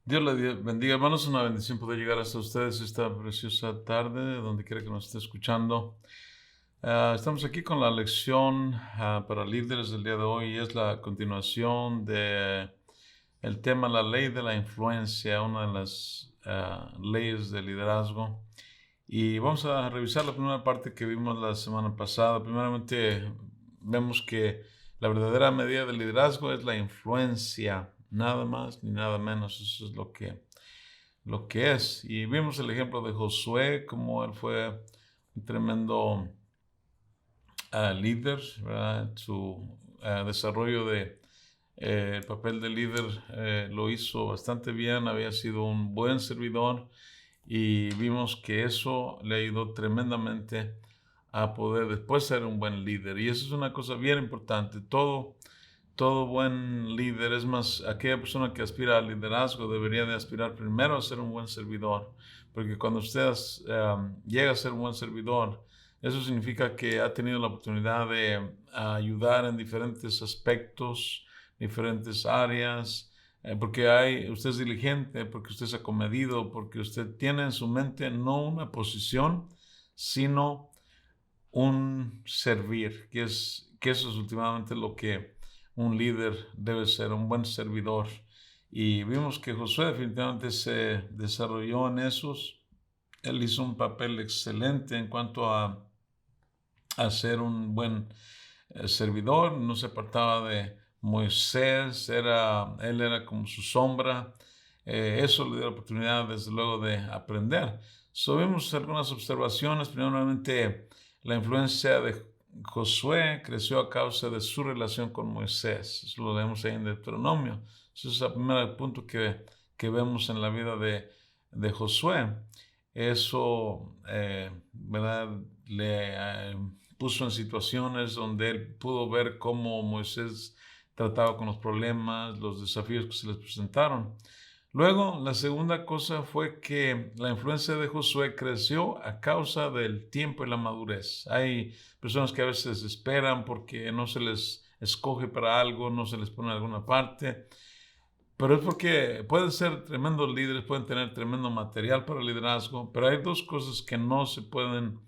Dios le bendiga, hermanos. Una bendición poder llegar hasta ustedes esta preciosa tarde, donde quiera que nos esté escuchando. Estamos aquí con la lección para líderes del día de hoy. Es la continuación de el tema la ley de la influencia, una de las leyes de liderazgo. Y vamos a revisar la primera parte que vimos la semana pasada. Primeramente, vemos que la verdadera medida de liderazgo es la influencia, nada más ni nada menos. Eso es lo que es. Y vimos el ejemplo de Josué, como él fue un tremendo líder, ¿verdad? Su desarrollo de el papel de líder lo hizo bastante bien, había sido un buen servidor y vimos que eso le ayudó tremendamente a poder después ser un buen líder. Y eso es una cosa bien importante. Todo buen líder, es más, aquella persona que aspira al liderazgo debería de aspirar primero a ser un buen servidor, porque cuando usted llega a ser un buen servidor, eso significa que ha tenido la oportunidad de ayudar en diferentes aspectos, diferentes áreas, porque usted es diligente, porque usted es acomedido, porque usted tiene en su mente no una posición, sino un servir, que eso es últimamente lo que un líder debe ser, un buen servidor. Y vimos que Josué definitivamente se desarrolló en esos. Él hizo un papel excelente en cuanto a ser un buen servidor, no se apartaba de Moisés, él era como su sombra. Eso le dio la oportunidad, desde luego, de aprender. Vimos algunas observaciones. Primeramente, la influencia de Josué creció a causa de su relación con Moisés. Eso lo vemos ahí en Deuteronomio. Ese es el primer punto que vemos en la vida de Josué. Eso, ¿verdad? Le puso en situaciones donde él pudo ver cómo Moisés trataba con los problemas, los desafíos que se les presentaron. Luego, la segunda cosa fue que la influencia de Josué creció a causa del tiempo y la madurez. Hay personas que a veces esperan porque no se les escoge para algo, no se les pone en alguna parte, pero es porque pueden ser tremendos líderes, pueden tener tremendo material para el liderazgo, pero hay dos cosas que no se pueden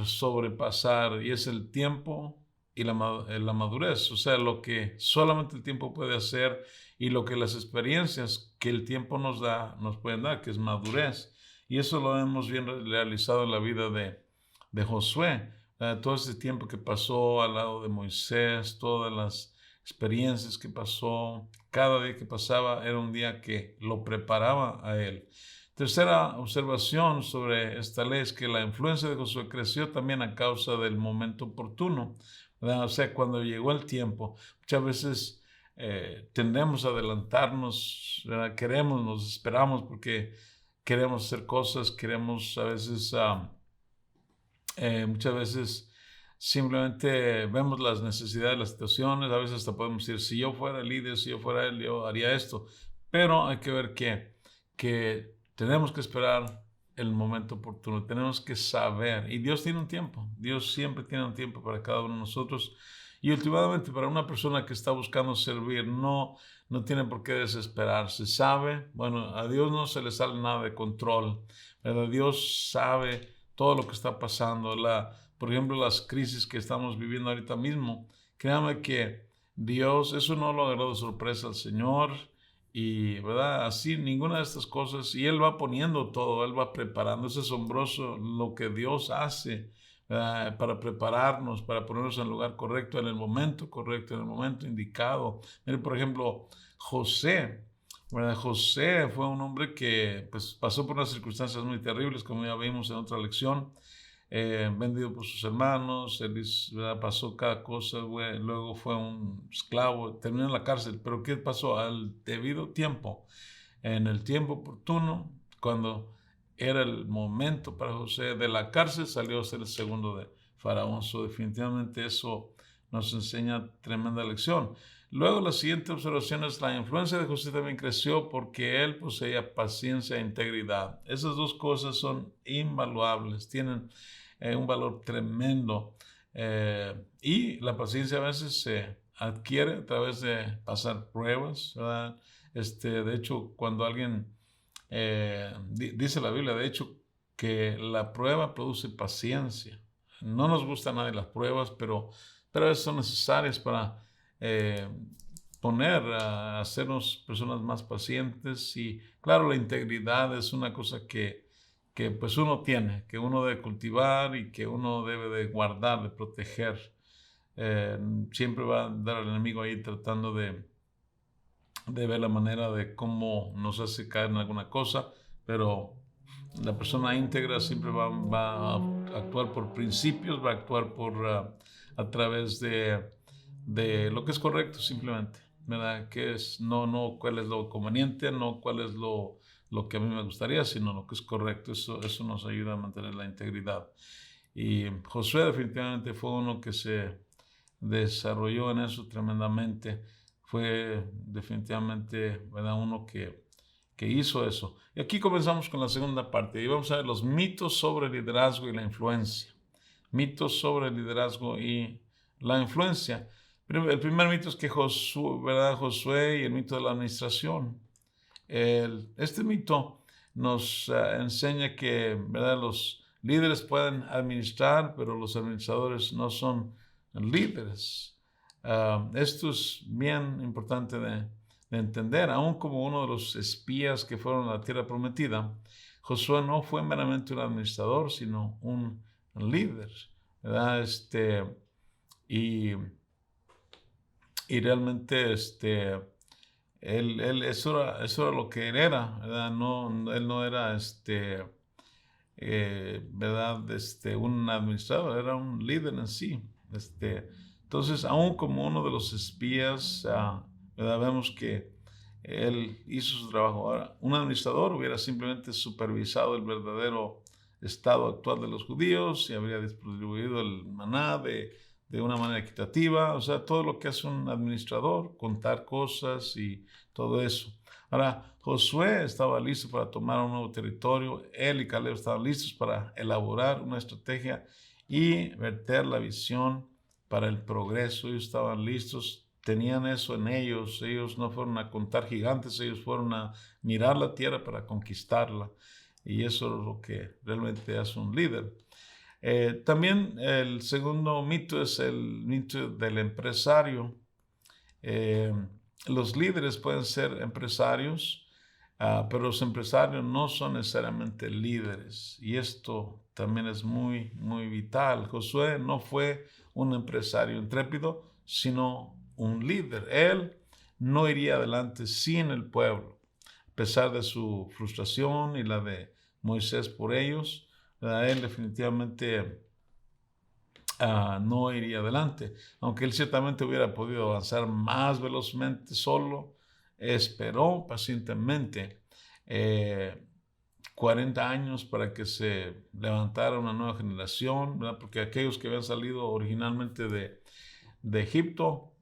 sobrepasar, y es el tiempo y la madurez. O sea, lo que solamente el tiempo puede hacer y lo que las experiencias que el tiempo nos pueden dar, que es madurez. Y eso lo hemos bien realizado en la vida de Josué. Todo ese tiempo que pasó al lado de Moisés, todas las experiencias que pasó, cada día que pasaba era un día que lo preparaba a él. Tercera observación sobre esta ley es que la influencia de Josué creció también a causa del momento oportuno, ¿verdad? O sea, cuando llegó el tiempo, muchas veces tendemos a adelantarnos, ¿verdad? Nos esperamos porque queremos hacer cosas, queremos a veces, muchas veces simplemente vemos las necesidades, las situaciones, a veces hasta podemos decir, si yo fuera el líder, si yo fuera él, yo haría esto, pero hay que ver que tenemos que esperar el momento oportuno, tenemos que saber, y Dios tiene un tiempo, Dios siempre tiene un tiempo para cada uno de nosotros, y últimamente para una persona que está buscando servir, no tiene por qué desesperarse, sabe, bueno, a Dios no se le sale nada de control, ¿verdad? Dios sabe todo lo que está pasando, por ejemplo, las crisis que estamos viviendo ahorita mismo. Créame que Dios, eso no lo agarró de sorpresa al Señor, y, ¿verdad? Así, ninguna de estas cosas, y Él va poniendo todo, Él va preparando. Es asombroso lo que Dios hace, ¿verdad? Para prepararnos, para ponernos en el lugar correcto, en el momento correcto, en el momento indicado. Mire, por ejemplo, José. Bueno, José fue un hombre que pues, pasó por unas circunstancias muy terribles, como ya vimos en otra lección, vendido por sus hermanos, él pasó cada cosa, güey, luego fue un esclavo, terminó en la cárcel, pero ¿qué pasó? Al debido tiempo, en el tiempo oportuno, cuando era el momento para José de la cárcel, salió a ser el segundo de Faraón. Definitivamente eso nos enseña tremenda lección. Luego la siguiente observación es la influencia de José también creció porque él poseía paciencia e integridad. Esas dos cosas son invaluables, tienen un valor tremendo. Y la paciencia a veces se adquiere a través de pasar pruebas, ¿verdad? De hecho, cuando alguien, dice la Biblia, de hecho, que la prueba produce paciencia. No nos gustan nada de las pruebas, pero a veces son necesarias para eh, hacernos personas más pacientes. Y claro, la integridad es una cosa que pues uno tiene, que uno debe cultivar y que uno debe de guardar, de proteger. Eh, Siempre va a andar el enemigo ahí tratando de ver la manera de cómo nos hace caer en alguna cosa, pero la persona íntegra siempre va a actuar por principios, va a actuar a través de lo que es correcto simplemente, ¿verdad? Que es no cuál es lo conveniente, no cuál es lo que a mí me gustaría, sino lo que es correcto. Eso nos ayuda a mantener la integridad. Y Josué definitivamente fue uno que se desarrolló en eso tremendamente. Fue definitivamente, ¿verdad? Uno que hizo eso. Y aquí comenzamos con la segunda parte y vamos a ver los mitos sobre el liderazgo y la influencia. Mitos sobre el liderazgo y la influencia. El primer mito es que Josué, ¿verdad? Josué y el mito de la administración. Este mito nos enseña que, ¿verdad?, los líderes pueden administrar, pero los administradores no son líderes. Esto es bien importante de entender. Aún como uno de los espías que fueron a la tierra prometida, Josué no fue meramente un administrador, sino un líder, ¿verdad? Y, y realmente eso era lo que él era, ¿verdad? No, él no era ¿verdad? Un administrador, era un líder en sí. Entonces, aún como uno de los espías, ¿verdad? Vemos que él hizo su trabajo. Ahora, un administrador hubiera simplemente supervisado el verdadero estado actual de los judíos y habría distribuido el maná de una manera equitativa. O sea, todo lo que hace un administrador, contar cosas y todo eso. Ahora, Josué estaba listo para tomar un nuevo territorio. Él y Caleb estaban listos para elaborar una estrategia y verter la visión para el progreso. Ellos estaban listos, tenían eso en ellos. Ellos no fueron a contar gigantes, ellos fueron a mirar la tierra para conquistarla. Y eso es lo que realmente hace un líder. También el segundo mito es el mito del empresario. Eh, los líderes pueden ser empresarios, pero los empresarios no son necesariamente líderes. Y esto también es muy, muy vital. Josué no fue un empresario intrépido, sino un líder. Él no iría adelante sin el pueblo, a pesar de su frustración y la de Moisés por ellos. Él definitivamente no iría adelante. Aunque él ciertamente hubiera podido avanzar más velozmente solo, esperó pacientemente 40 años para que se levantara una nueva generación, ¿verdad? Porque aquellos que habían salido originalmente de Egipto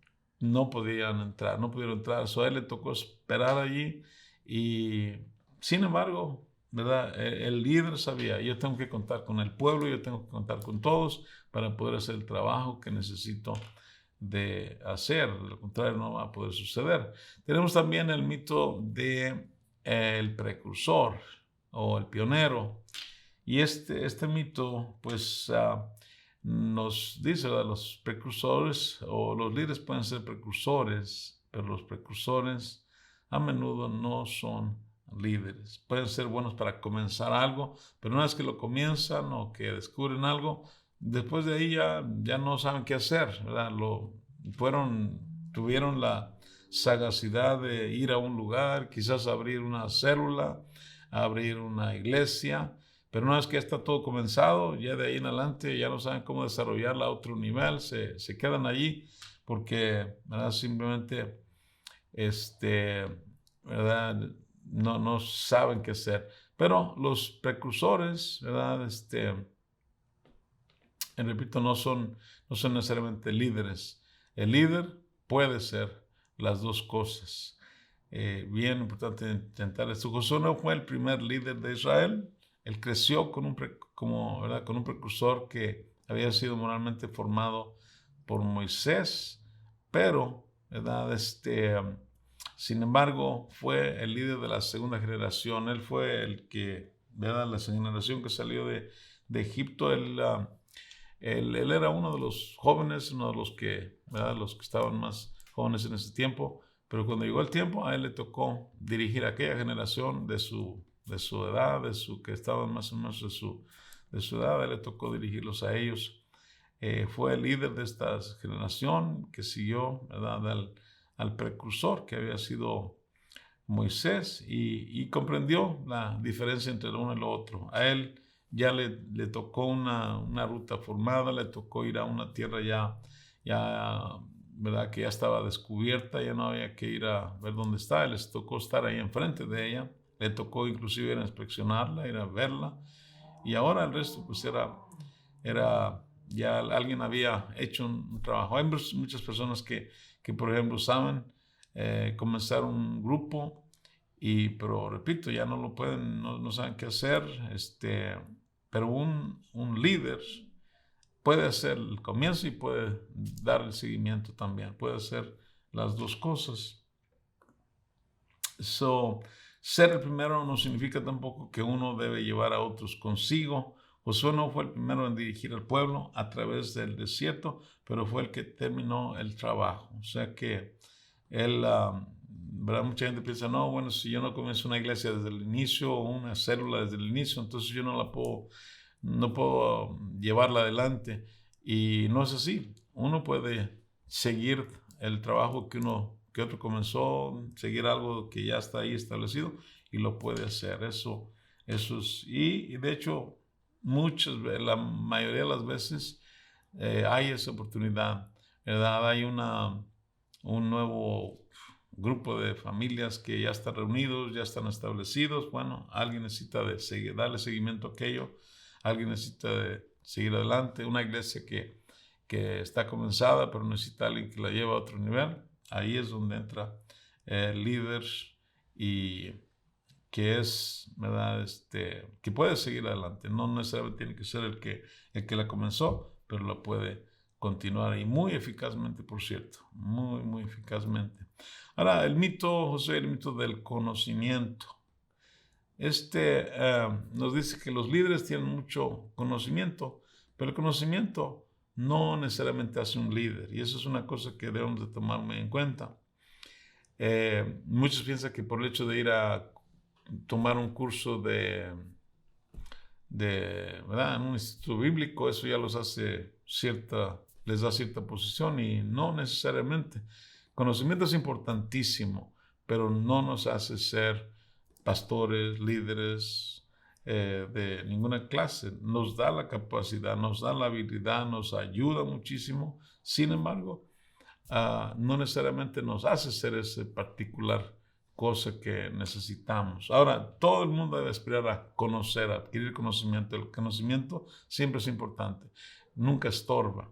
no podían entrar, no pudieron entrar. A él le tocó esperar allí y, sin embargo, ¿verdad? El líder sabía, yo tengo que contar con el pueblo, yo tengo que contar con todos para poder hacer el trabajo que necesito de hacer. De lo contrario, no va a poder suceder. Tenemos también el mito de el precursor o el pionero. Y este mito, pues, nos dice, ¿verdad? Los precursores o los líderes pueden ser precursores, pero los precursores a menudo no son líderes. Pueden ser buenos para comenzar algo, pero una vez que lo comienzan o que descubren algo, después de ahí ya no saben qué hacer, ¿verdad? Tuvieron la sagacidad de ir a un lugar, quizás abrir una célula, abrir una iglesia, pero una vez que está todo comenzado, ya de ahí en adelante ya no saben cómo desarrollarla a otro nivel, se quedan allí porque, ¿verdad? Simplemente, ¿verdad? No saben qué hacer. Pero los precursores, ¿verdad? Repito, no son necesariamente líderes. El líder puede ser las dos cosas. Bien importante intentar esto. Josué no fue el primer líder de Israel. Él creció ¿verdad? Con un precursor que había sido moralmente formado por Moisés, pero, ¿verdad? Sin embargo, fue el líder de la segunda generación. Él fue el que, ¿verdad? La generación que salió de Egipto. Él era uno de los jóvenes, uno de los que, ¿verdad? Los que estaban más jóvenes en ese tiempo. Pero cuando llegó el tiempo, a él le tocó dirigir a aquella generación de su edad, que estaban más o menos de su edad. A él le tocó dirigirlos a ellos. Fue el líder de esta generación que siguió, ¿verdad? Al precursor que había sido Moisés, y comprendió la diferencia entre lo uno y lo otro. A él ya le tocó una ruta formada, le tocó ir a una tierra ya, ¿verdad? Que ya estaba descubierta, ya no había que ir a ver dónde está. Les tocó estar ahí enfrente de ella, le tocó inclusive ir a inspeccionarla, ir a verla, y ahora el resto pues ya alguien había hecho un trabajo. Hay muchas personas que por ejemplo saben comenzar un grupo, pero repito, ya no lo pueden, no saben qué hacer, pero un líder puede hacer el comienzo y puede dar el seguimiento también, puede hacer las dos cosas. Ser el primero no significa tampoco que uno debe llevar a otros consigo. Josué no fue el primero en dirigir al pueblo a través del desierto, pero fue el que terminó el trabajo. O sea que él, ¿verdad? Mucha gente piensa, no, bueno, si yo no comienzo una iglesia desde el inicio o una célula desde el inicio, entonces yo no puedo llevarla adelante. Y no es así. Uno puede seguir el trabajo que otro comenzó, seguir algo que ya está ahí establecido, y lo puede hacer. Eso es, y de hecho, la mayoría de las veces hay esa oportunidad, ¿verdad? Hay un nuevo grupo de familias que ya están reunidos, ya están establecidos. Bueno, alguien necesita darle seguimiento a aquello, alguien necesita de seguir adelante. Una iglesia que está comenzada, pero necesita alguien que la lleve a otro nivel. Ahí es donde entra el líder, y que es, ¿verdad? Que puede seguir adelante. No necesariamente tiene que ser el que la comenzó, pero la puede continuar, y muy eficazmente, por cierto, muy, muy eficazmente. Ahora, el mito del conocimiento. Nos dice que los líderes tienen mucho conocimiento, pero el conocimiento no necesariamente hace un líder, y eso es una cosa que debemos de tomar en cuenta. Muchos piensan que por el hecho de ir a tomar un curso ¿verdad? En un instituto bíblico, eso ya les da cierta posición, y no necesariamente. Conocimiento es importantísimo, pero no nos hace ser pastores, líderes de ninguna clase. Nos da la capacidad, nos da la habilidad, nos ayuda muchísimo. Sin embargo, no necesariamente nos hace ser ese particular cosa que necesitamos. Ahora, todo el mundo debe aspirar a conocer, a adquirir conocimiento. El conocimiento siempre es importante, nunca estorba.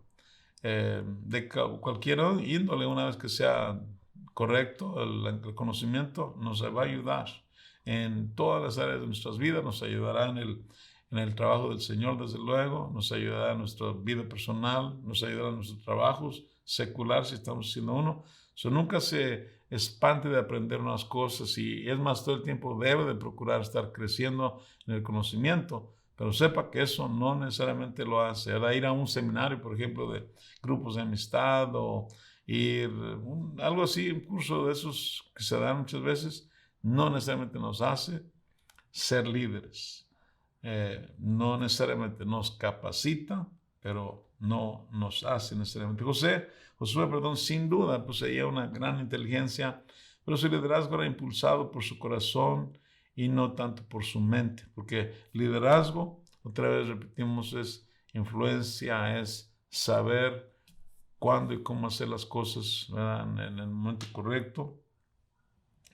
De cualquier índole, una vez que sea correcto, el conocimiento nos va a ayudar en todas las áreas de nuestras vidas. Nos ayudará en el trabajo del Señor, desde luego, nos ayudará en nuestra vida personal, nos ayudará en nuestros trabajos secular, si estamos haciendo uno. Nunca se espante de aprender unas cosas, y es más, todo el tiempo debe de procurar estar creciendo en el conocimiento, pero sepa que eso no necesariamente lo hace. Ahora, ir a un seminario, por ejemplo, de grupos de amistad, o algo así, un curso de esos que se dan muchas veces, no necesariamente nos hace ser líderes. No necesariamente nos capacita, pero no nos hace necesariamente. Josué, sin duda, poseía una gran inteligencia, pero su liderazgo era impulsado por su corazón y no tanto por su mente, porque liderazgo, otra vez repetimos, es influencia, es saber cuándo y cómo hacer las cosas, ¿verdad? En el momento correcto.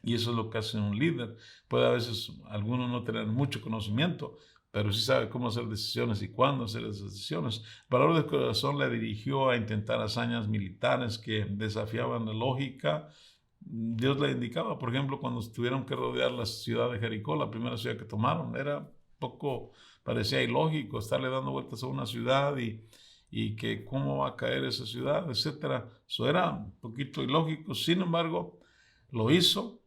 Y eso es lo que hace un líder. Puede a veces alguno no tener mucho conocimiento, pero sí sabe cómo hacer decisiones y cuándo hacer esas decisiones. El valor del corazón le dirigió a intentar hazañas militares que desafiaban la lógica. Dios le indicaba, por ejemplo, cuando tuvieron que rodear la ciudad de Jericó, la primera ciudad que tomaron, parecía ilógico estarle dando vueltas a una ciudad, y que cómo va a caer esa ciudad, etcétera. Eso era un poquito ilógico. Sin embargo, lo hizo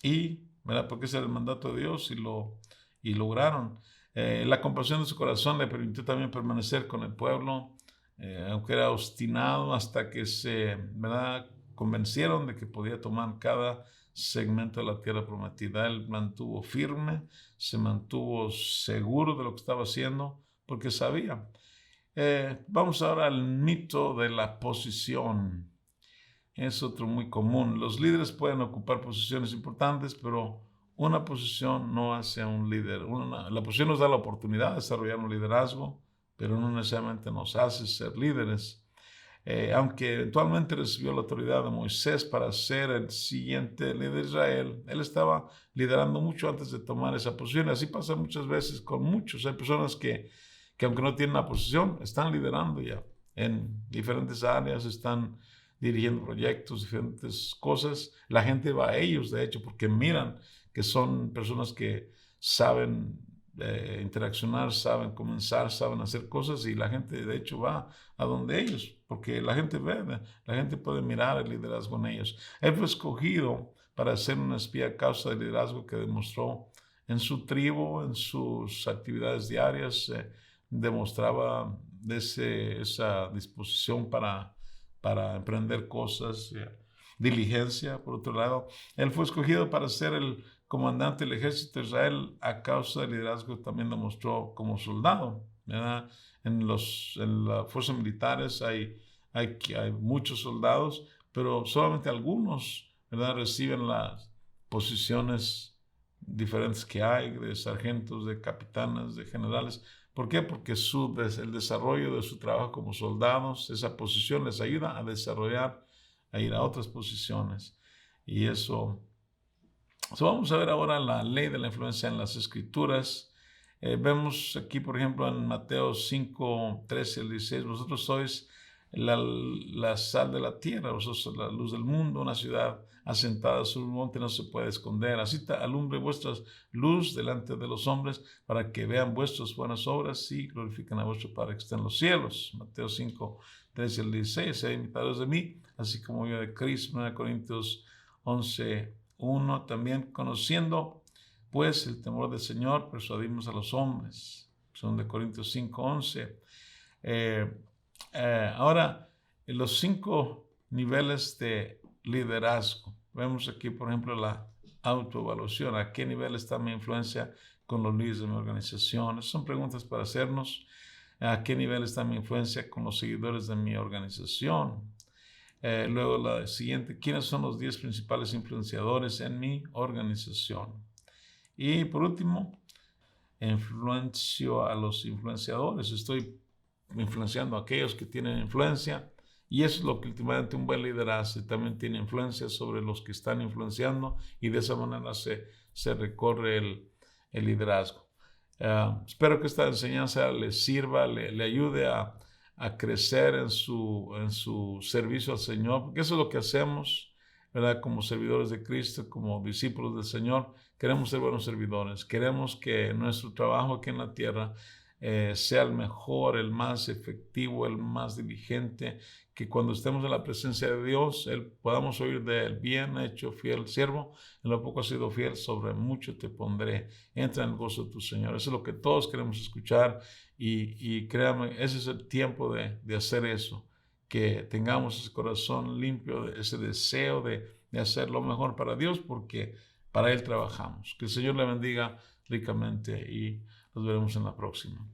y, ¿verdad? Porque ese era el mandato de Dios y lograron. La compasión de su corazón le permitió también permanecer con el pueblo, aunque era obstinado, hasta que ¿verdad? Convencieron de que podía tomar cada segmento de la tierra prometida. Él mantuvo firme, se mantuvo seguro de lo que estaba haciendo, porque sabía. Vamos ahora al mito de la posición. Es otro muy común. Los líderes pueden ocupar posiciones importantes, pero una posición no hace a un líder. La posición nos da la oportunidad de desarrollar un liderazgo, pero no necesariamente nos hace ser líderes. Aunque eventualmente recibió la autoridad de Moisés para ser el siguiente líder de Israel, él estaba liderando mucho antes de tomar esa posición. Así pasa muchas veces con muchos. Hay personas que aunque no tienen una posición, están liderando ya en diferentes áreas, están dirigiendo proyectos, diferentes cosas. La gente va a ellos, de hecho, porque miran que son personas que saben interaccionar, saben comenzar, saben hacer cosas, y la gente de hecho va a donde ellos, porque la gente ve, la gente puede mirar el liderazgo en ellos. Él fue escogido para ser un espía a causa del liderazgo que demostró en su tribu, en sus actividades diarias. Demostraba esa disposición para emprender cosas, diligencia. Por otro lado, él fue escogido para ser el comandante del ejército de Israel a causa del liderazgo que también demostró como soldado, ¿verdad? En las fuerzas militares hay muchos soldados, pero solamente algunos, ¿verdad?, reciben las posiciones diferentes que hay, de sargentos, de capitanes, de generales. ¿Por qué? Porque el desarrollo de su trabajo como soldados, esa posición les ayuda a desarrollar, a ir a otras posiciones. Y eso vamos a ver ahora la ley de la influencia en las Escrituras. Vemos aquí, por ejemplo, en Mateo 5, 13 al 16, vosotros sois la sal de la tierra, vosotros sois la luz del mundo. Una ciudad asentada sobre un monte no se puede esconder. Así alumbre vuestra luz delante de los hombres, para que vean vuestras buenas obras y glorifiquen a vuestro Padre que está en los cielos. Mateo 5, 13 al 16, sean imitadores de mí, así como yo de Cristo. 1 Corintios 11, 1, también conociendo pues el temor del Señor, persuadimos a los hombres. 2 Corintios 5, 11. Ahora, los 5 niveles de liderazgo. Vemos aquí, por ejemplo, la autoevaluación. ¿A qué nivel está mi influencia con los líderes de mi organización? Esas son preguntas para hacernos. ¿A qué nivel está mi influencia con los seguidores de mi organización? Luego la siguiente, ¿quiénes son los 10 principales influenciadores en mi organización? Y por último, influencio a los influenciadores. Estoy influenciando a aquellos que tienen influencia, y eso es lo que últimamente un buen líder hace. También tiene influencia sobre los que están influenciando, y de esa manera se recorre el liderazgo. Espero que esta enseñanza le sirva, le ayude a crecer en su servicio al Señor, porque eso es lo que hacemos, ¿verdad? Como servidores de Cristo, como discípulos del Señor. Queremos ser buenos servidores. Queremos que nuestro trabajo aquí en la tierra sea el mejor, el más efectivo, el más diligente, que cuando estemos en la presencia de Dios, podamos oír de Él: bien hecho, fiel siervo, en lo poco has sido fiel, sobre mucho te pondré, entra en el gozo de tu Señor. Eso es lo que todos queremos escuchar, y créanme, ese es el tiempo de hacer eso, que tengamos ese corazón limpio, ese deseo de hacer lo mejor para Dios, porque para Él trabajamos. Que el Señor le bendiga ricamente, y nos veremos en la próxima.